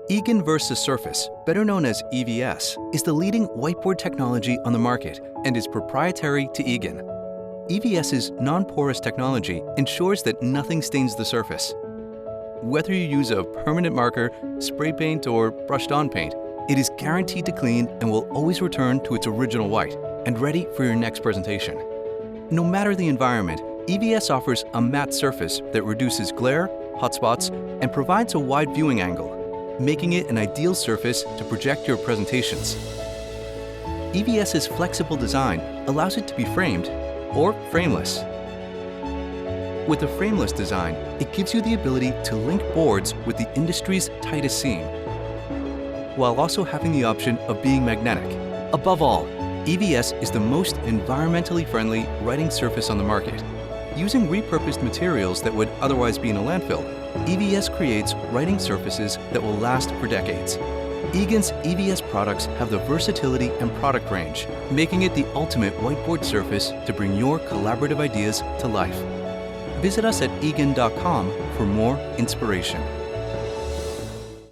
Egan Versa Surface, better known as EVS, is the leading whiteboard technology on the market and is proprietary to Egan. EVS's non-porous technology ensures that nothing stains the surface. Whether you use a permanent marker, spray paint, or brushed-on paint, it is guaranteed to clean and will always return to its original white and ready for your next presentation. No matter the environment, EVS offers a matte surface that reduces glare, hotspots, and provides a wide viewing angle, making it an ideal surface to project your presentations. EVS's flexible design allows it to be framed or frameless. With a frameless design, it gives you the ability to link boards with the industry's tightest seam, while also having the option of being magnetic. Above all, EVS is the most environmentally friendly writing surface on the market. Using repurposed materials that would otherwise be in a landfill, EVS creates writing surfaces that will last for decades. Egan's EVS products have the versatility and product range, making it the ultimate whiteboard surface to bring your collaborative ideas to life. Visit us at egan.com for more inspiration.